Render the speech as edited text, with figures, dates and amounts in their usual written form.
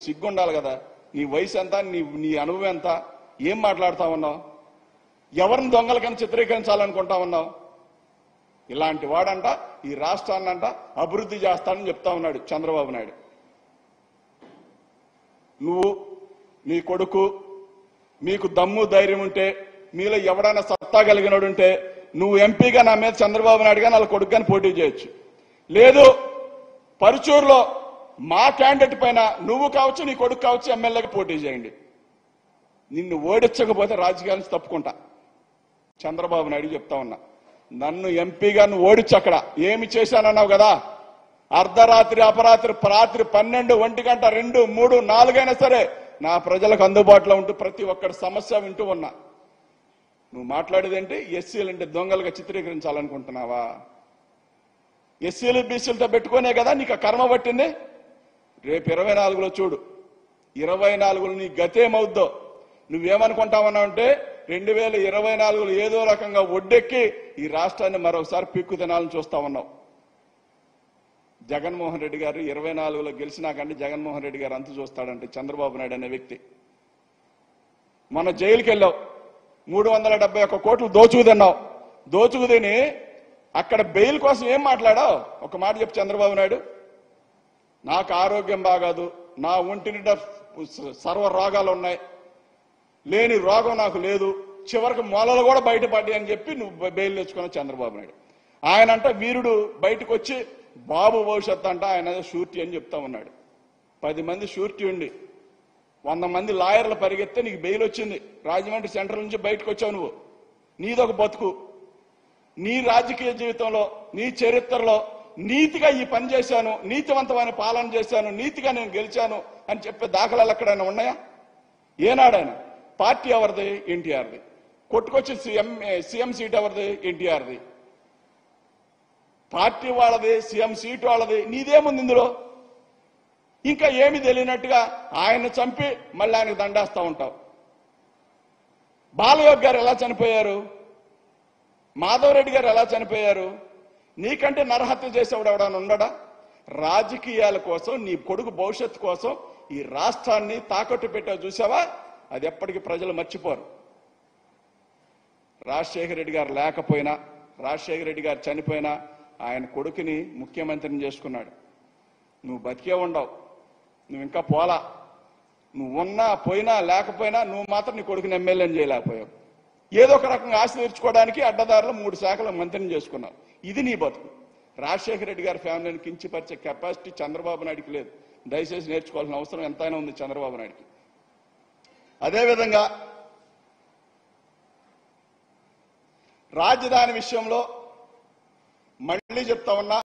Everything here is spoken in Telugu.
సిగ్గుండాలి కదా. నీ వయసు ఎంత, నీ అనుభవం ఎంత, ఏం మాట్లాడుతా ఉన్నావు, ఎవరిని దొంగల కింద చిత్రీకరించాలనుకుంటా ఉన్నావు. ఇలాంటి వాడంట ఈ రాష్ట్రాన్నంట అభివృద్ధి చేస్తానని చెప్తా ఉన్నాడు చంద్రబాబు నాయుడు. నువ్వు నీ కొడుకు మీకు దమ్ము ధైర్యం ఉంటే, మీలో ఎవడైనా సత్తా కలిగినోడుంటే నువ్వు ఎంపీగా నా మీద చంద్రబాబు నాయుడు గాని వాళ్ళ కొడుకు గాని పోటీ చేయొచ్చు. లేదు పరుచూరులో మా క్యాండిడేట్ పైన నువ్వు కావచ్చు నీ కొడుకు కావచ్చు ఎమ్మెల్యేగా పోటీ చేయండి. నిన్ను ఓడించకపోతే రాజకీయాల నుంచి తప్పుకుంటా. చంద్రబాబు నాయుడు చెప్తా ఉన్నా, నన్ను ఎంపీగా నువ్వు ఓడించు. అక్కడ ఏమి చేశానన్నావు కదా, అర్ధరాత్రి అపరాత్రి రాత్రి 12, 1 గంట 2, 3, 4 అయినా సరే నా ప్రజలకు అందుబాటులో ఉంటూ ప్రతి ఒక్కటి సమస్య వింటూ ఉన్నా. నువ్వు మాట్లాడేదేంటి, ఎస్సీలు అంటే దొంగలుగా చిత్రీకరించాలనుకుంటున్నావా? ఎస్సీలు బీసీలతో పెట్టుకునే కదా నీకు కర్మ పట్టింది. రేపు 24లో చూడు, 24లో నీ గతేమవుద్దో. నువ్వేమనుకుంటావన్నావంటే 2024లో ఏదో రకంగా ఒడ్డెక్కి ఈ రాష్ట్రాన్ని మరొకసారి పిక్కు తినాలని చూస్తా ఉన్నావు. జగన్మోహన్ రెడ్డి గారు 24లో గెలిచినాకంటే జగన్మోహన్ రెడ్డి గారు అంత చూస్తాడంటే చంద్రబాబు నాయుడు అనే వ్యక్తి. మన జైలుకి వెళ్ళావు, 371 కోట్లు దోచుకు తిన్నావు. దోచుకు తిని అక్కడ బెయిల్ కోసం ఏం మాట్లాడావు? ఒక మాట చెప్పు చంద్రబాబు నాయుడు, నాకు ఆరోగ్యం బాగాదు, నా ఒంటి నిండా సర్వ రోగాలు ఉన్నాయి, లేని రోగం నాకు లేదు, చివరికి మొలలు కూడా బయటపడ్డాయి అని చెప్పి నువ్వు బెయిల్ తెచ్చుకున్నావు చంద్రబాబు నాయుడు. ఆయన అంటే వీరుడు బయటకు వచ్చి బాబు భవిష్యత్తు అంట ఆయన షూరిటీ అని చెప్తా ఉన్నాడు. 10 మంది షూరిటీ ఉండి 100 మంది లాయర్లు పరిగెత్తే నీకు బెయిల్ వచ్చింది. రాజమండ్రి సెంట్రల్ నుంచి బయటకు వచ్చావు. నువ్వు నీదొక బతుకు, నీ రాజకీయ జీవితంలో నీ చరిత్రలో నీతిగా ఈ పని చేశాను, నీతివంతమైన పాలన చేశాను, నీతిగా నేను గెలిచాను అని చెప్పే దాఖలాలు ఎక్కడైనా ఉన్నాయా? ఏనాడైనా? పార్టీ ఎవరిది? ఎన్టీఆర్ది. కొట్టుకొచ్చి సీఎం సీట్ ఎవరిది? ఎన్టీఆర్ది. పార్టీ వాళ్ళది, సీఎం సీట్ వాళ్ళది, నీదేముంది ఇందులో? ఇంకా ఏమి తెలియనట్టుగా ఆయన్ని చంపి మళ్ళీ ఆయనకు దండేస్తా ఉంటావు. బాలయోగ్ గారు ఎలా చనిపోయారు? మాధవరెడ్డి గారు ఎలా చనిపోయారు? నీకంటే నరహత్య చేసేవాడు ఎవడన్నా ఉండడా? రాజకీయాల కోసం, నీ కొడుకు భవిష్యత్తు కోసం ఈ రాష్ట్రాన్ని తాకట్టు పెట్టావు చూసావా? అది ఎప్పటికీ ప్రజలు మర్చిపోరు. రాజశేఖర రెడ్డి గారు లేకపోయినా, రాజశేఖర రెడ్డి గారు చనిపోయినా ఆయన కొడుకుని ముఖ్యమంత్రిని చేసుకున్నాడు. నువ్వు బతికే ఉండవు, నువ్వు ఇంకా పోలా. నువ్వు ఉన్నా పోయినా లేకపోయినా నువ్వు మాత్రం నీ కొడుకుని ఎమ్మెల్యేని చేయలేకపోయావు. ఏదో ఒక రకంగా ఆశ తీర్చుకోవడానికి అడ్డదారులు 3 శాఖల మంత్రిని చేసుకున్నావు. ఇది నీ బతుకు. రాజశేఖర రెడ్డి గారి ఫ్యామిలీని కించపరిచే కెపాసిటీ చంద్రబాబు నాయుడికి లేదు. దయచేసి నేర్చుకోవాల్సిన అవసరం ఎంతైనా ఉంది చంద్రబాబు నాయుడికి. అదేవిధంగా రాజధాని విషయంలో మళ్ళీ చెప్తా ఉన్నా,